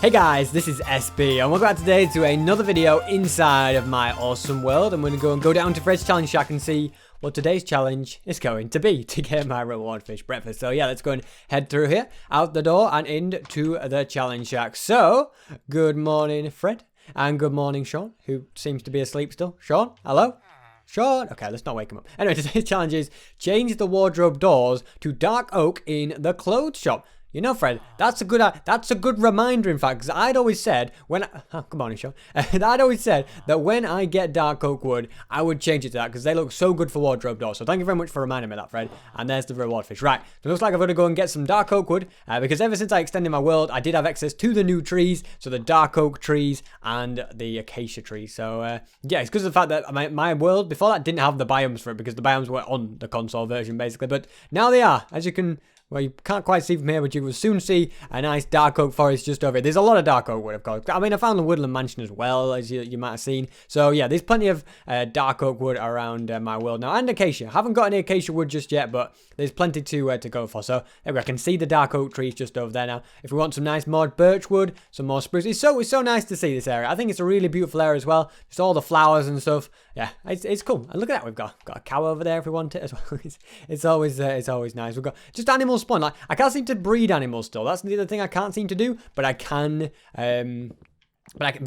Hey guys, this is SB, and welcome back today to another video inside of my awesome world. I'm going to go down to Fred's Challenge Shack and see what today's challenge is going to be to get my reward fish breakfast. So yeah, let's go and head through here, out the door and into the Challenge Shack. So, good morning Fred, and good morning Sean, who seems to be asleep still. Sean, hello? Sean? Okay, let's not wake him up. Anyway, today's challenge is change the wardrobe doors to dark oak in the clothes shop. You know, Fred, that's a good reminder, in fact, because I'd always said when come on, Sean. I'd always said that when I get dark oak wood, I would change it to that because they look so good for wardrobe doors. So thank you very much for reminding me of that, Fred. And there's the reward fish. Right, so it looks like I've got to go and get some dark oak wood because ever since I extended my world, I did have access to the new trees, so the dark oak trees and the acacia trees. So yeah, it's because of the fact that my world before that didn't have the biomes for it because the biomes were on the console version basically, but now they are, as you can. Well, you can't quite see from here, but you will soon see a nice dark oak forest just over here. There's a lot of dark oak wood, of course. I mean, I found the woodland mansion as well, as you might have seen. So, yeah, there's plenty of dark oak wood around my world now. And acacia. I haven't got any acacia wood just yet, but there's plenty to go for. So, there we go. I can see the dark oak trees just over there now. If we want some nice more birch wood, some more spruce. It's so nice to see this area. I think it's a really beautiful area as well. Just all the flowers and stuff. Yeah, it's cool. And look at that. We've got a cow over there if we want it as well. It's always nice. We've got just animals spawn. Like, I can't seem to breed animals still. That's the other thing I can't seem to do, but I can. But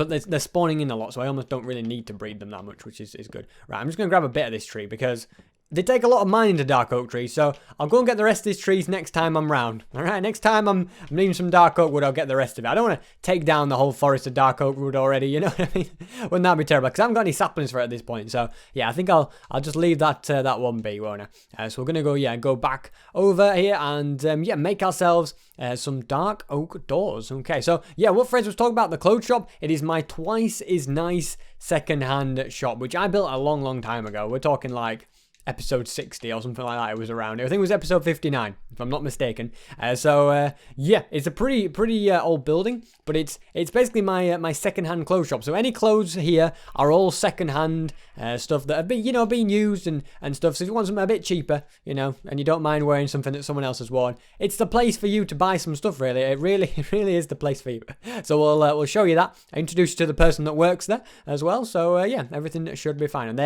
they're spawning in a lot, so I almost don't really need to breed them that much, which is good. Right, I'm just going to grab a bit of this tree because they take a lot of mining to dark oak trees, so I'll go and get the rest of these trees next time I'm round. Alright, next time I'm needing some dark oak wood, I'll get the rest of it. I don't want to take down the whole forest of dark oak wood already, you know what I mean? Wouldn't that be terrible? Because I haven't got any saplings for it at this point, so yeah, I think I'll just leave that one be, won't I? So we're going to go back over here and make ourselves some dark oak doors. Okay, so yeah, what Fred was talking about, the clothes shop, it is my twice is nice second-hand shop, which I built a long time ago. We're talking like episode 60 or something like that. It was around. I think it was episode 59, if I'm not mistaken. Yeah, it's a pretty old building, but it's basically my second-hand clothes shop. So any clothes here are all second-hand stuff that have been used and stuff. So if you want something a bit cheaper, and you don't mind wearing something that someone else has worn, it's the place for you to buy some stuff. Really, it really is the place for you. So we'll show you that. I introduce you to the person that works there as well. So yeah, everything should be fine. And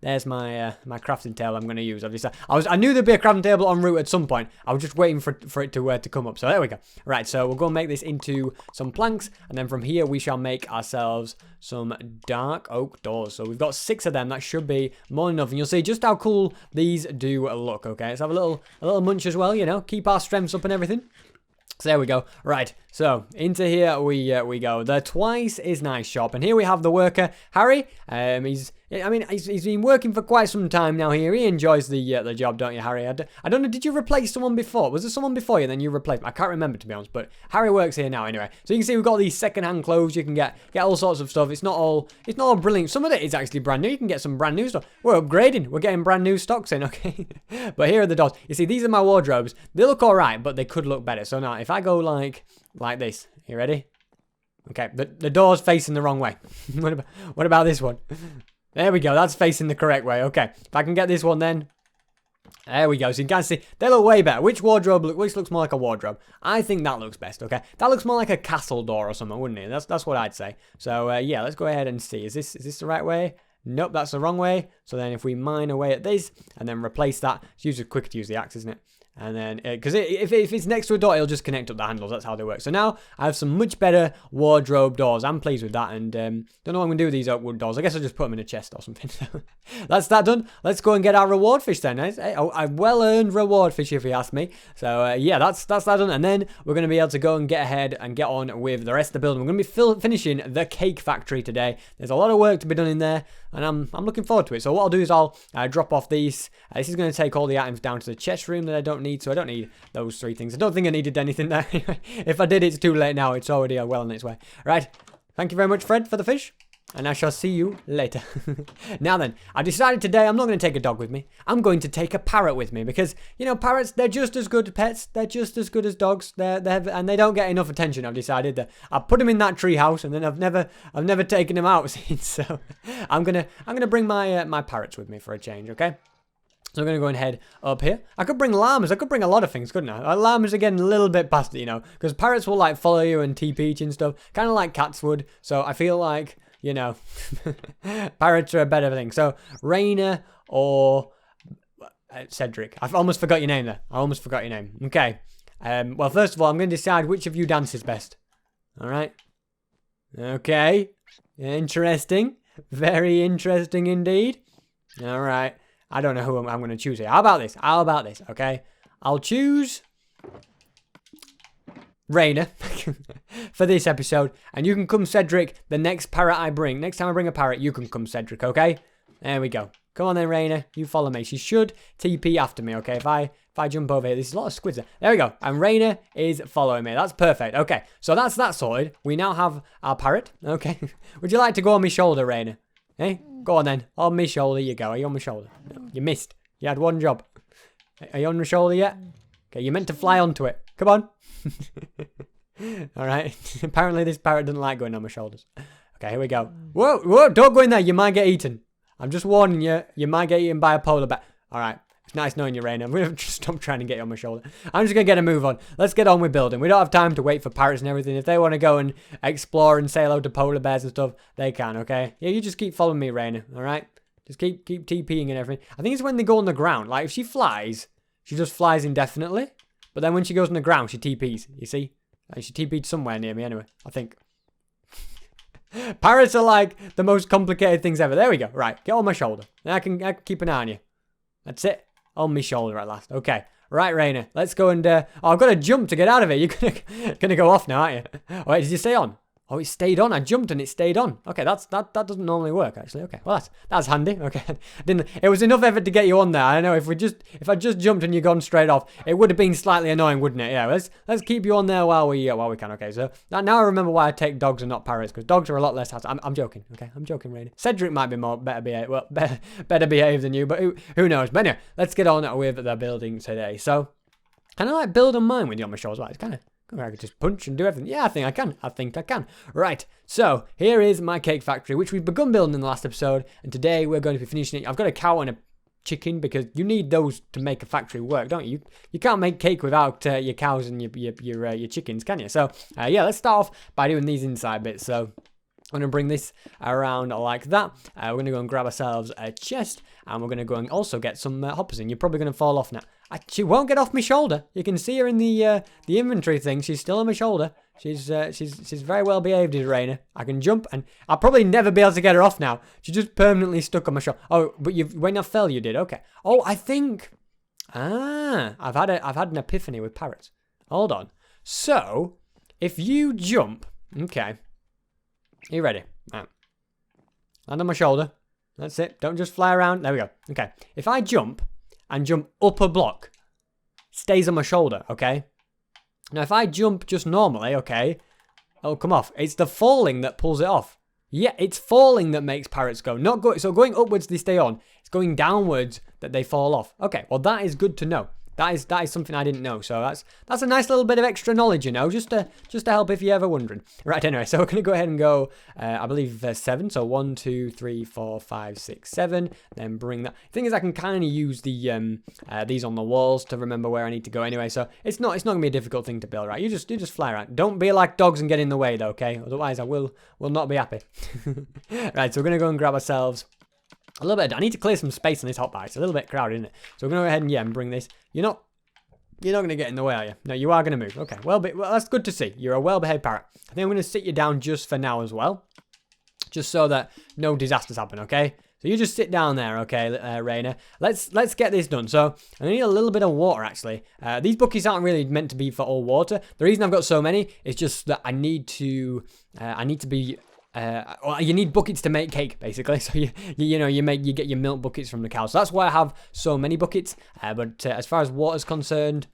there's my my crafting table I'm going to use. Obviously, I knew there'd be a crafting table en route at some point. I was just waiting for it to come up. So there we go. Right, so we'll go and make this into some planks, and then from here we shall make ourselves some dark oak doors. So we've got 6 of them. That should be more than enough, and you'll see just how cool these do look. Okay, let's have a little munch as well. Keep our strengths up and everything. So there we go. Right, so into here we go. The twice is nice shop, and here we have the worker Harry. He's been working for quite some time now here. He enjoys the job, don't you, Harry? I don't know. Did you replace someone before? Was there someone before you and then you replaced? I can't remember, to be honest. But Harry works here now anyway. So you can see we've got these second-hand clothes. You can get all sorts of stuff. It's not all brilliant. Some of it is actually brand new. You can get some brand new stuff. We're upgrading. We're getting brand new stocks in. Okay. But here are the doors. You see, these are my wardrobes. They look all right, but they could look better. So now, if I go like this, you ready? Okay. The door's facing the wrong way. What about this one? There we go. That's facing the correct way. Okay. If I can get this one then. There we go. So you can see they look way better. Which looks more like a wardrobe? I think that looks best. Okay. That looks more like a castle door or something, wouldn't it? That's what I'd say. So yeah, let's go ahead and see. Is this the right way? Nope, that's the wrong way. So then if we mine away at this and then replace that, it's usually quicker to use the axe, isn't it? And then, because if it's next to a door, it'll just connect up the handles. That's how they work. So now I have some much better wardrobe doors. I'm pleased with that. And don't know what I'm going to do with these oak wood doors. I guess I'll just put them in a chest or something. That's that done. Let's go and get our reward fish then. A well-earned reward fish, if you ask me. So yeah, that's that done. And then we're going to be able to go and get ahead and get on with the rest of the building. We're going to be finishing the cake factory today. There's a lot of work to be done in there. And I'm looking forward to it. So what I'll do is I'll drop off these. This is going to take all the items down to the chest room that I don't need. So I don't need those 3 things. I don't think I needed anything there. If I did, it's too late now. It's already well on its way. Right. Thank you very much, Fred, for the fish. And I shall see you later. Now then, I decided today I'm not going to take a dog with me. I'm going to take a parrot with me because, parrots, they're just as good pets. They're just as good as dogs. And they don't get enough attention. I've decided that I put them in that tree house and then I've never taken them out since. So I'm gonna bring my parrots with me for a change, okay? So I'm going to go and head up here. I could bring llamas. I could bring a lot of things, couldn't I? Llamas are getting a little bit past it, you know, because parrots will like follow you and TP and stuff, kind of like cats would. So I feel like, you know, parrots are a better thing. So Raina or Cedric. I've almost forgot your name there. I almost forgot your name. Okay. Well, first of all, I'm going to decide which of you dances best. All right. Okay. Interesting. Very interesting indeed. All right. I don't know who I'm going to choose here. How about this? How about this? Okay. I'll choose Raina for this episode. And you can come, Cedric, the next parrot I bring. Next time I bring a parrot, you can come, Cedric, okay? There we go. Come on then, Raina. You follow me. She should TP after me, okay? If I jump over here, there's a lot of squids there. There we go. And Raina is following me. That's perfect. Okay. So that's that sorted. We now have our parrot. Okay. Would you like to go on my shoulder, Raina? Hey, go on then. On my shoulder you go. Are you on my shoulder? No, you missed. You had one job. Are you on my shoulder yet? Okay, you meant to fly onto it. Come on. Alright. Apparently this parrot doesn't like going on my shoulders. Okay, here we go. Whoa, whoa, don't go in there. You might get eaten. I'm just warning you. You might get eaten by a polar bear. Alright. It's nice knowing you, Raina. I'm going to just stop trying to get you on my shoulder. I'm just going to get a move on. Let's get on with building. We don't have time to wait for parrots and everything. If they want to go and explore and say hello to polar bears and stuff, they can, okay? Yeah, you just keep following me, Raina, alright? Just keep TPing and everything. I think it's when they go on the ground. Like, if she flies, she just flies indefinitely. But then when she goes on the ground, she TPs, you see? And she TP'd somewhere near me anyway, I think. Parrots are like the most complicated things ever. There we go. Right, get on my shoulder. I can keep an eye on you. That's it. On my shoulder at last. Okay. Right, Raina. Let's go and... oh, I've got to jump to get out of it. You're gonna go off now, aren't you? Oh, wait, did you stay on? Oh, it stayed on. I jumped and it stayed on. Okay, that doesn't normally work, actually. Okay, well, that's handy. Okay, it was enough effort to get you on there. I know if I just jumped and you gone straight off, it would have been slightly annoying, wouldn't it? Yeah, let's keep you on there while we can. Okay, so now I remember why I take dogs and not parrots, because dogs are a lot less hassle. I'm joking. Okay, I'm joking, Raina. Cedric might be better behaved than you, but who knows? But anyway, let's get on with the building today. So, kind of like build a mine with you on my shoulders. Right, it's kind of... I could just punch and do everything. Yeah, I think I can. Right, so here is my cake factory, which we've begun building in the last episode. And today we're going to be finishing it. I've got a cow and a chicken because you need those to make a factory work, don't you? You can't make cake without your cows and your chickens, can you? So, yeah, let's start off by doing these inside bits. So... I'm going to bring this around like that. We're going to go and grab ourselves a chest. And we're going to go and also get some hoppers in. You're probably going to fall off now. She won't get off my shoulder. You can see her in the inventory thing. She's still on my shoulder. She's very well behaved, is Raina. I can jump and I'll probably never be able to get her off now. She's just permanently stuck on my shoulder. Oh, but when I fell, you did. Okay. Oh, I think... I've had an epiphany with parrots. Hold on. So, if you jump... Okay. Are you ready? Right. Land on my shoulder. That's it. Don't just fly around. There we go. Okay. If I jump and jump up a block, stays on my shoulder, okay? Now, if I jump just normally, okay, it'll come off. It's the falling that pulls it off. Yeah, it's falling that makes parrots go. So going upwards, they stay on. It's going downwards that they fall off. Okay, well, that is good to know. That is something I didn't know. So that's a nice little bit of extra knowledge, you know, just to help if you're ever wondering. Right, anyway, so we're going to go ahead and go, I believe, 7. So 1, 2, 3, 4, 5, 6, 7. Then bring that. The thing is, I can kind of use the these on the walls to remember where I need to go anyway. So it's not going to be a difficult thing to build, right? You just fly around. Don't be like dogs and get in the way, though, okay? Otherwise, I will not be happy. Right, so we're going to go and grab ourselves a little bit. I need to clear some space on this hotbar. It's a little bit crowded, isn't it? So we're going to go ahead and bring this. You're not going to get in the way, are you? No, you are going to move. Okay, well, that's good to see. You're a well-behaved parrot. I think I'm going to sit you down just for now as well. Just so that no disasters happen, okay? So you just sit down there, okay, Raina. Let's get this done. So I need a little bit of water, actually. These buckets aren't really meant to be for all water. The reason I've got so many is just that I need to be... you need buckets to make cake, basically. So you get your milk buckets from the cows. So that's why I have so many buckets. But as far as water's concerned,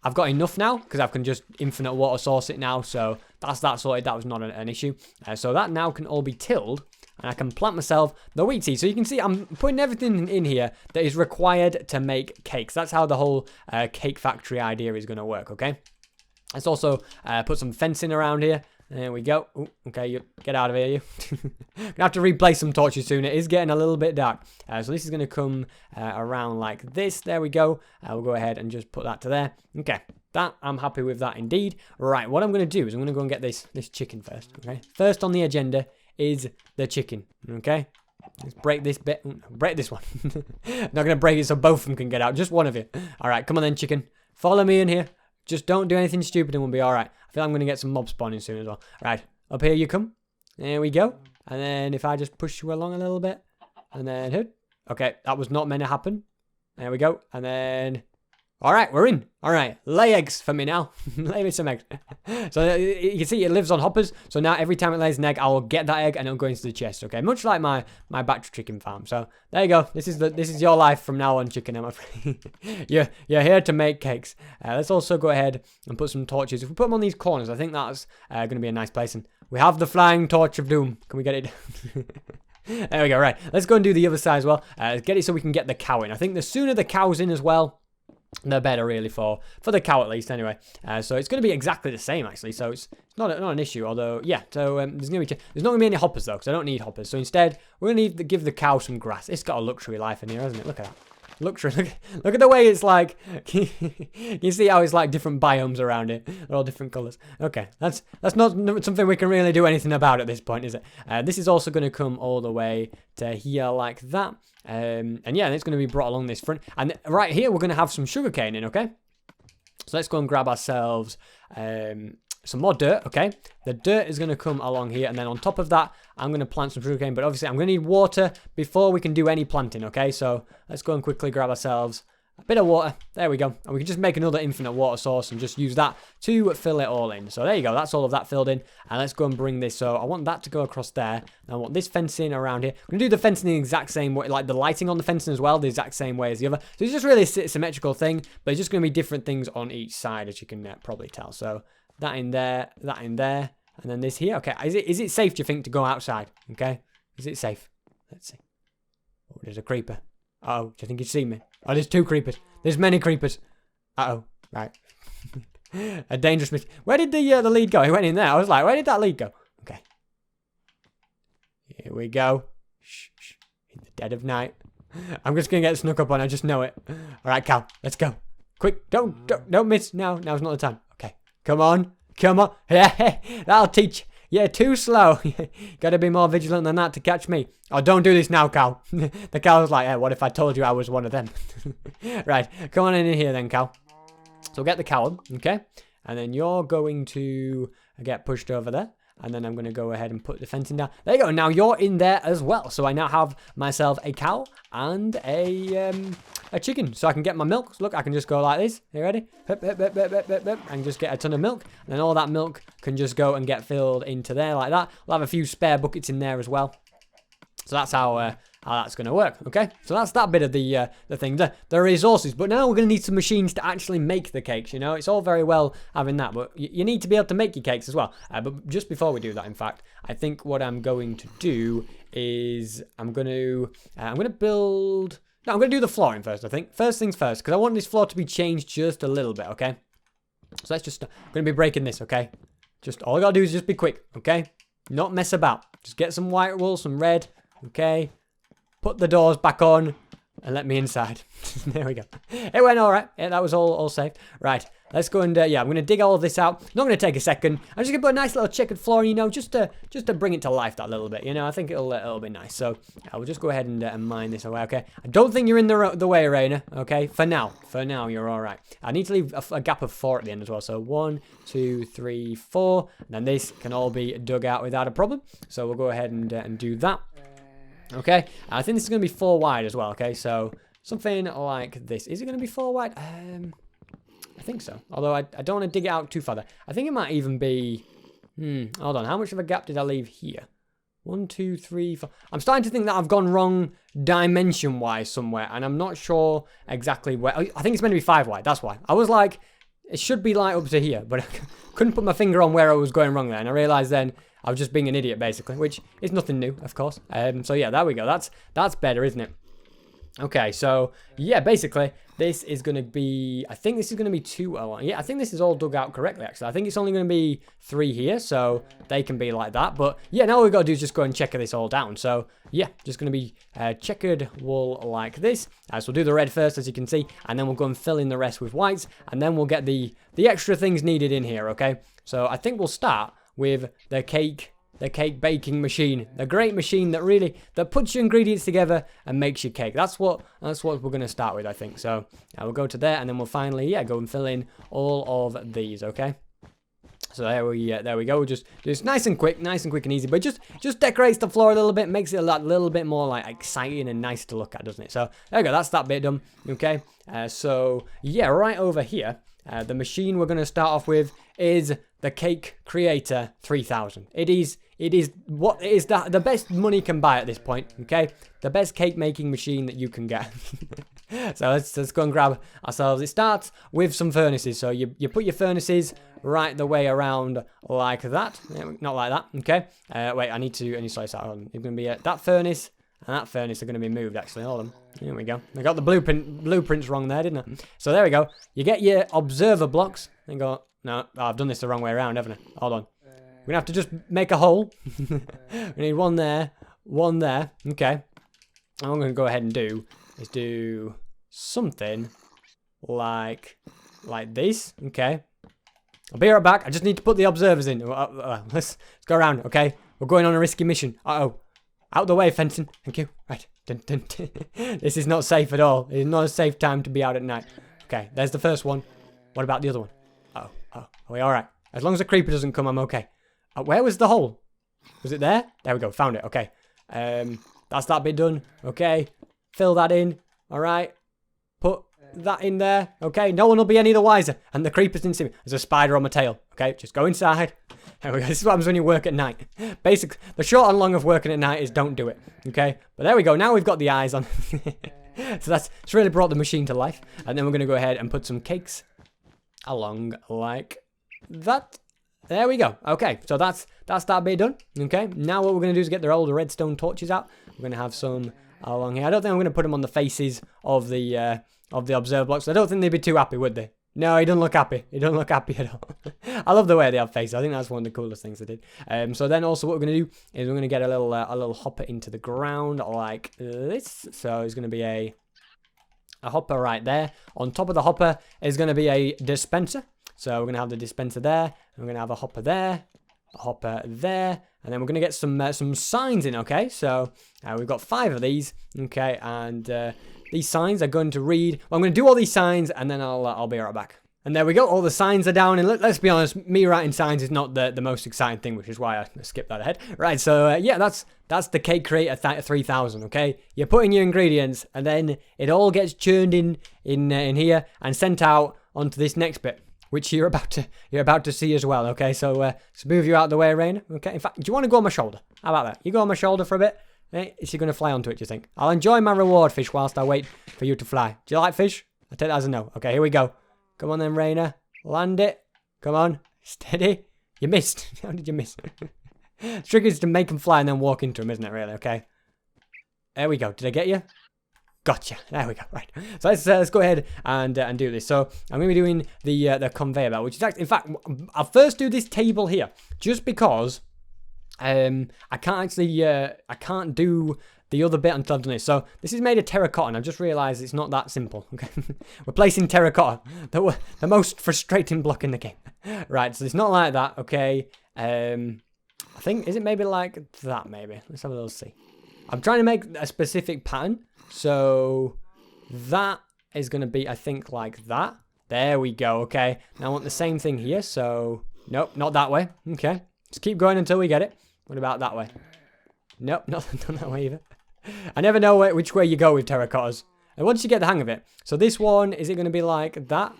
I've got enough now because I can just infinite water source it now. So that's that sorted. That was not an issue. So that now can all be tilled, and I can plant myself the wheat seed. So you can see I'm putting everything in here that is required to make cakes. That's how the whole cake factory idea is going to work. Okay. Let's also put some fencing around here. There we go. Ooh, okay, you get out of here, you. Gonna have to replace some torches soon. It is getting a little bit dark. So this is gonna come around like this. There we go. We'll go ahead and just put that to there. Okay, that I'm happy with that indeed. Right, what I'm gonna do is I'm gonna go and get this chicken first. Okay, first on the agenda is the chicken. Okay, let's break this bit. Break this one. Not gonna break it so both of them can get out. Just one of you. All right, come on then, chicken. Follow me in here. Just don't do anything stupid and we'll be all right. I feel like I'm going to get some mob spawning soon as well. Right, up here you come. There we go. And then if I just push you along a little bit. And then hit. Okay, that was not meant to happen. There we go. And then... All right, we're in. All right, lay eggs for me now. Lay me some eggs. So you can see it lives on hoppers. So now every time it lays an egg, I will get that egg and it'll go into the chest. Okay, much like my battery chicken farm. So there you go. This is your life from now on, chicken. I'm afraid. you're here to make cakes. Let's also go ahead and put some torches. If we put them on these corners, I think that's going to be a nice place. And we have the flying torch of doom. Can we get it? There we go. Right, let's go and do the other side as well. Get it so we can get the cow in. I think the sooner the cow's in as well, the better really for the cow at least anyway. So it's going to be exactly the same actually, so it's not an issue, although yeah. So there's not going to be any hoppers though, because I don't need hoppers. So instead we're going to need to give the cow some grass. It's got a luxury life in here, hasn't it? Look at that luxury. Look at the way it's like. You see how it's like different biomes around it. They're all different colors. Okay, that's not something we can really do anything about at this point, is it? This is also going to come all the way to here like that. And yeah, it's going to be brought along this front. And right here, we're going to have some sugarcane in, okay? So let's go and grab ourselves some more dirt, okay? The dirt is going to come along here. And then on top of that, I'm going to plant some sugarcane. But obviously, I'm going to need water before we can do any planting, okay? So let's go and quickly grab ourselves a bit of water. There we go. And we can just make another infinite water source and just use that to fill it all in. So there you go. That's all of that filled in. And let's go and bring this. So I want that to go across there. And I want this fencing around here. I'm going to do the fencing the exact same way, like the lighting on the fencing as well, the exact same way as the other. So it's just really a symmetrical thing, but it's just going to be different things on each side, as you can probably tell. So that in there, and then this here. Okay, is it safe, do you think, to go outside? Okay, is it safe? Let's see. Oh, there's a creeper. Uh-oh, do you think he's seen me? Oh, there's two creepers. There's many creepers. Uh-oh, right. A dangerous mission. Where did the lead go? He went in there. I was like, where did that lead go? Okay. Here we go. Shh, shh. In the dead of night. I'm just going to get snuck up on. I just know it. All right, Cal, let's go. Quick, don't miss. Now's not the time. Okay, come on. Come on. Yeah, that'll teach. Yeah, too slow. Gotta be more vigilant than that to catch me. Oh, don't do this now, Cal. The cow's like, hey, what if I told you I was one of them? Right, come on in here then, Cal. So get the cow, okay? And then you're going to get pushed over there. And then I'm going to go ahead and put the fencing down. There you go. Now you're in there as well. So I now have myself a cow and a chicken. So I can get my milk. Look, I can just go like this. Are you ready? And just get a ton of milk. And then all that milk can just go and get filled into there like that. We'll have a few spare buckets in there as well. So that's how that's going to work, okay? So that's that bit of the thing, the resources. But now we're going to need some machines to actually make the cakes, you know? It's all very well having that, but you need to be able to make your cakes as well. But just before we do that, in fact, I think what I'm going to do is I'm going to build... No, I'm going to do the flooring first, I think. First things first, because I want this floor to be changed just a little bit, okay? So let's just... I'm going to be breaking this, okay? Just all I got to do is just be quick, okay? Not mess about. Just get some white wool, some red... Okay, put the doors back on and let me inside. There we go. It went all right. Yeah, that was all safe. Right, let's go and yeah, I'm gonna dig all of this out. Not gonna take a second. I'm just gonna put a nice little checkered floor, you know, just to bring it to life that little bit. You know, I think it'll be nice. So I will just go ahead and mine this away. Okay, I don't think you're in the way, Raina. Okay, for now you're all right. I need to leave a gap of 4 at the end as well. So 1, 2, 3, 4, and then this can all be dug out without a problem. So we'll go ahead and do that. Okay, I think this is going to be 4 wide as well, okay, so something like this. Is it going to be 4 wide? I think so, although I don't want to dig it out too far there. I think it might even be, hold on, how much of a gap did I leave here? 1, 2, 3, 4. I'm starting to think that I've gone wrong dimension-wise somewhere, and I'm not sure exactly where. I think it's meant to be 5 wide, that's why. I was like, it should be like up to here, but I couldn't put my finger on where I was going wrong there, and I realised then I was just being an idiot, basically, which is nothing new, of course. So yeah, there we go. That's better, isn't it? Okay, so yeah, basically this is going to be, I think this is going to be 2 along. Yeah, I think this is all dug out correctly, actually. I think it's only going to be 3 here, so they can be like that. But yeah, now all we've got to do is just go and checker this all down. So yeah, just going to be checkered wool like this. So we'll do the red first, as you can see, and then we'll go and fill in the rest with whites, and then we'll get the extra things needed in here, okay? So I think we'll start with the cake baking machine, the great machine that puts your ingredients together and makes your cake. That's what we're going to start with, I think. So we'll go to there, and then we'll finally go and fill in all of these, okay? So there we go. Just nice and quick and easy, but just decorates the floor a little bit, makes it a little bit more like exciting and nice to look at, doesn't it? So there we go. That's that bit done. Okay. So yeah, right over here, the machine we're going to start off with is the Cake Creator 3000. It is the best money can buy at this point. Okay, the best cake making machine that you can get. So let's go and grab ourselves. It starts with some furnaces. So you put your furnaces right the way around like that. Not like that. Okay. Wait, I need to slice that on. It's gonna be that furnace and that furnace are gonna be moved. Actually, hold on. Here we go. I got the blueprints wrong there, didn't I? So there we go. You get your observer blocks and go. No, I've done this the wrong way around, haven't I? Hold on. We're gonna have to just make a hole. We need one there, okay. And what I'm gonna go ahead and do is do something like this, okay. I'll be right back. I just need to put the observers in. Let's go around, okay. We're going on a risky mission. Out of the way, Fenton. Thank you. Right. Dun, dun, dun. This is not safe at all. It is not a safe time to be out at night. Okay, there's the first one. What about the other one? Are we all right? As long as the creeper doesn't come, I'm okay. Where was the hole? Was it there? There we go. Found it. Okay. That's that bit done. Okay. Fill that in. All right. Put that in there. Okay. No one will be any the wiser. And the creepers didn't see me. There's a spider on my tail. Okay. Just go inside. There we go. This is what happens when you work at night. Basically, the short and long of working at night is don't do it. Okay. But there we go. Now we've got the eyes on. So it's really brought the machine to life. And then we're going to go ahead and put some cakes along like that. There we go. Okay, so that's that bit done. Okay, now what we're going to do is get the old redstone torches out. We're going to have some along here. I don't think I'm going to put them on the faces of the observer blocks. I don't think they'd be too happy, would they? No, he doesn't look happy. He doesn't look happy at all. I love the way they have faces. I think that's one of the coolest things they did. So then also what we're going to do is we're going to get a little hopper into the ground like this. So it's going to be a hopper right there. On top of the hopper is going to be a dispenser. So we're going to have the dispenser there, and we're going to have a hopper there, and then we're going to get some signs in, okay? So we've got 5 of these, okay? And these signs are going to read. Well, I'm going to do all these signs, and then I'll be right back. And there we go. All the signs are down, and let's be honest, me writing signs is not the most exciting thing, which is why I skipped that ahead. Right, so yeah, that's the Cake Creator 3000, okay? You put in your ingredients, and then it all gets churned in here and sent out onto this next bit, which you're about to see as well, okay? So let's move you out of the way, Raina. Okay. In fact, do you want to go on my shoulder? How about that? You go on my shoulder for a bit. Is she going to fly onto it? Do you think? I'll enjoy my reward fish whilst I wait for you to fly. Do you like fish? I take that as a no. Okay, here we go. Come on then, Raina. Land it. Come on. Steady. You missed. How did you miss? The trick is to make them fly and then walk into them, isn't it? Really? Okay. There we go. Did I get you? Gotcha. There we go. Right. So let's go ahead and do this. So I'm going to be doing the conveyor belt, which is actually, in fact, I'll first do this table here, just because I can't do the other bit until I've done this. So this is made of terracotta, and I've just realised it's not that simple. Okay, we're placing terracotta, the most frustrating block in the game. Right. So it's not like that. Okay. I think, is it maybe like that? Maybe. Let's have a little see. I'm trying to make a specific pattern. So that is going to be, I think, like that. There we go. Okay. Now I want the same thing here. So, nope, not that way. Okay. Just keep going until we get it. What about that way? Nope, not that way either. I never know which way you go with terracottas. And once you get the hang of it. So this one, is it going to be like that?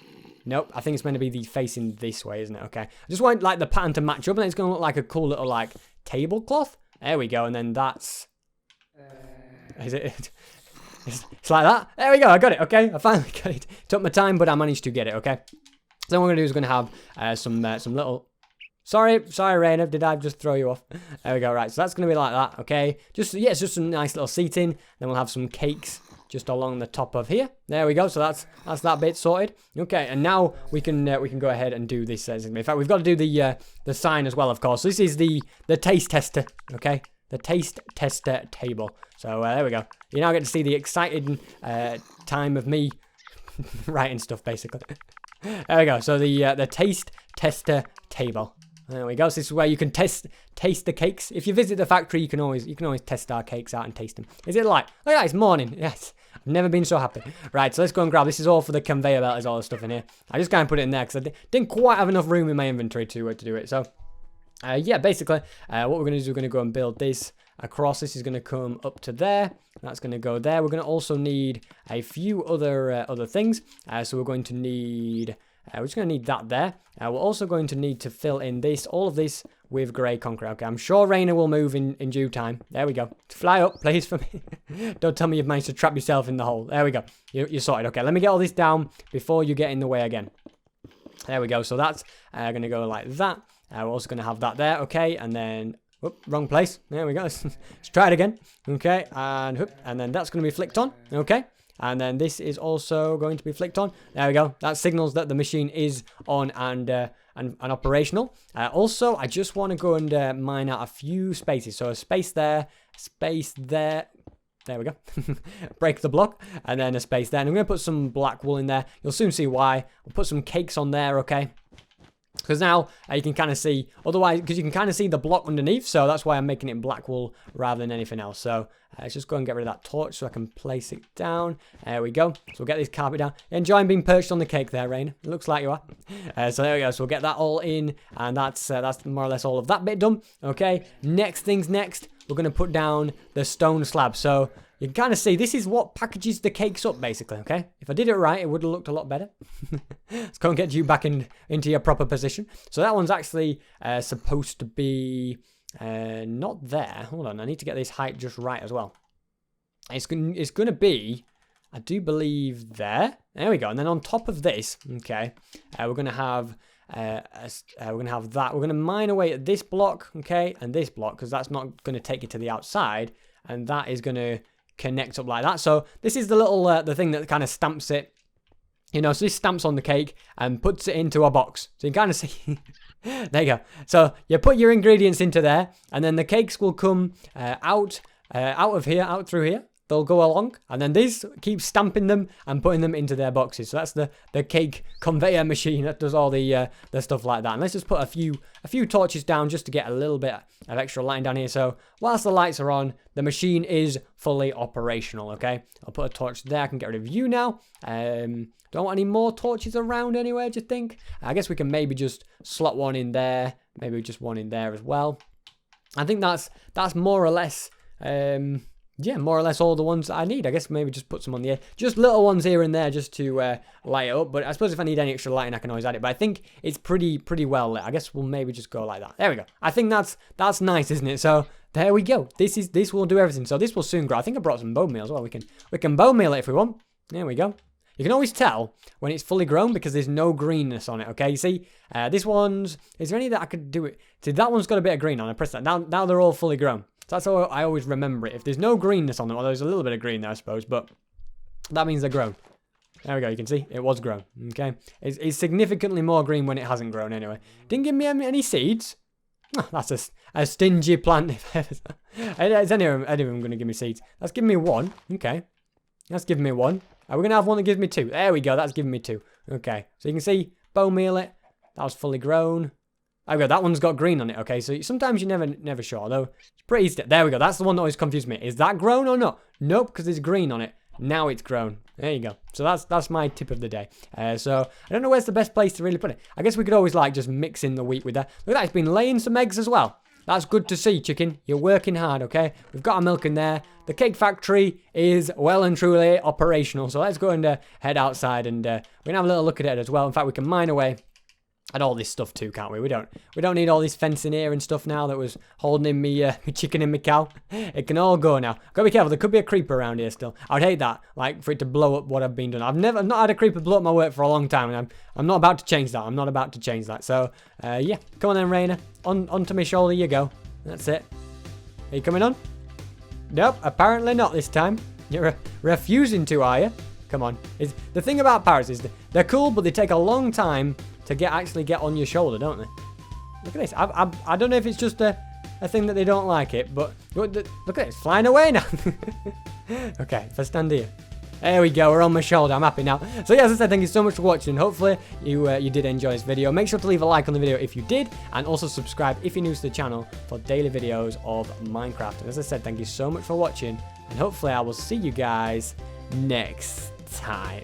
Nope, I think it's meant to be facing this way, isn't it? Okay. I just want like the pattern to match up, and it's going to look like a cool little like tablecloth. There we go. And then that's... Is it... It's like that. There we go. I got it. Okay. I finally got it. Took my time, but I managed to get it. Okay. So what we're going to do is we're going to have some little... Sorry, Raina. Did I just throw you off? There we go. Right. So that's going to be like that. Okay. Just, yeah, it's just some nice little seating. Then we'll have some cakes just along the top of here. There we go. So that's that bit sorted. Okay, and now we can go ahead and do this. In fact, we've got to do the sign as well, of course. This is the taste tester. Okay, the taste tester table. So there we go. You now get to see the exciting time of me writing stuff, basically. There we go. So the taste tester table. There we go. So this is where you can taste the cakes. If you visit the factory, you can always test our cakes out and taste them. Is it light? Look at that, it's morning. Yes. I've never been so happy. Right, so let's go and grab. This is all for the conveyor belt. There's all the stuff in here. I just kind of put it in there because I didn't quite have enough room in my inventory to do it. So, yeah, basically, what we're going to do is we're going to go and build this across. This is going to come up to there. That's going to go there. We're going to also need a few other things. So we're going to need... we're just going to need that there. We're also going to need to fill in all of this with grey concrete. Okay, I'm sure Rainer will move in due time. There we go. Fly up, please, for me. Don't tell me you've managed to trap yourself in the hole. There we go. You're sorted. Okay, let me get all this down before you get in the way again. There we go. So that's going to go like that. We're also going to have that there. Okay, and then... Whoop, wrong place. There we go. Let's try it again. Okay, and whoop, and then that's going to be flicked on. Okay. And then this is also going to be flicked on. There we go. That signals that the machine is on and operational. Also, I just want to go and mine out a few spaces. So a space there, space there. There we go. Break the block. And then a space there. And I'm going to put some black wool in there. You'll soon see why. We'll put some cakes on there, okay? Because now you can kind of see, otherwise, because you can kind of see the block underneath, so that's why I'm making it black wool rather than anything else. So let's just go and get rid of that torch so I can place it down. There we go. So we'll get this carpet down. Enjoying being perched on the cake there, Rain. It looks like you are. So there we go. So we'll get that all in, and that's more or less all of that bit done. Okay. Next things next. We're going to put down the stone slab. So you can kind of see this is what packages the cakes up, basically, okay? If I did it right, it would have looked a lot better. Let's go and get you back into your proper position. So that one's actually supposed to be not there. Hold on, I need to get this height just right as well. It's going to be, I do believe, there. There we go. And then on top of this, okay, we're going to have... we're going to have that. We're going to mine away at this block, okay, and this block, because that's not going to take it to the outside, and that is going to connect up like that. So this is the little the thing that kind of stamps it, you know. So this stamps on the cake and puts it into a box. So you can kind of see there you go. So you put your ingredients into there, and then the cakes will come out of here, out through here. They'll go along, and then this keeps stamping them and putting them into their boxes. So that's the cake conveyor machine that does all the stuff like that. And let's just put a few torches down just to get a little bit of extra lighting down here. So whilst the lights are on, the machine is fully operational. Okay, I'll put a torch there. I can get rid of you now. Don't want any more torches around anywhere. Do you think? I guess we can maybe just slot one in there. Maybe just one in there as well. I think that's more or less. Yeah, more or less all the ones that I need. I guess maybe just put some on the edge. Just little ones here and there just to light it up. But I suppose if I need any extra lighting, I can always add it. But I think it's pretty well lit. I guess we'll maybe just go like that. There we go. I think that's nice, isn't it? So there we go. This will do everything. So this will soon grow. I think I brought some bone meal as well. We can bone meal it if we want. There we go. You can always tell when it's fully grown because there's no greenness on it, okay? You see, this one's... Is there any that I could do it? See, that one's got a bit of green on it. I press that. Now they're all fully grown. So that's how I always remember it. If there's no greenness on them, well, there's a little bit of green there, I suppose, but that means they're grown. There we go. You can see it was grown, okay? It's significantly more green when it hasn't grown anyway. Didn't give me any seeds. Oh, that's a stingy plant. Is any of them going to give me seeds? That's giving me one. Okay. That's giving me one. We're going to have one that gives me two. There we go. That's giving me two. Okay. So you can see, bone meal it. That was fully grown. There we go. That one's got green on it. Okay. So sometimes you're never sure. Though it's pretty easy. There we go. That's the one that always confused me. Is that grown or not? Nope, because there's green on it. Now it's grown. There you go. So that's my tip of the day. So I don't know where's the best place to really put it. I guess we could always like just mix in the wheat with that. Look at that. It's been laying some eggs as well. That's good to see, chicken. You're working hard, okay? We've got our milk in there. The cake factory is well and truly operational. So let's go and head outside and we're going to have a little look at it as well. In fact, we can mine away at all this stuff too, can't we? We don't need all this fencing here and stuff now that was holding in me chicken and me cow. It can all go now. Gotta be careful. There could be a creeper around here still. I'd hate that, like for it to blow up what I've been doing. I've not had a creeper blow up my work for a long time, and I'm not about to change that. I'm not about to change that. So yeah, come on then, Rainer. Onto my shoulder you go. That's it. Are you coming on? Nope, apparently not this time. You're refusing to, are you? Come on. The thing about parrots is they're cool, but they take a long time to actually get on your shoulder, don't they? Look at this. I don't know if it's just a thing that they don't like it, but look at it. It's flying away now. Okay, if I stand here. There we go, we're on my shoulder, I'm happy now. So yeah, as I said, thank you so much for watching. Hopefully you did enjoy this video. Make sure to leave a like on the video if you did, and also subscribe if you're new to the channel for daily videos of Minecraft. And as I said, thank you so much for watching, and hopefully I will see you guys next time.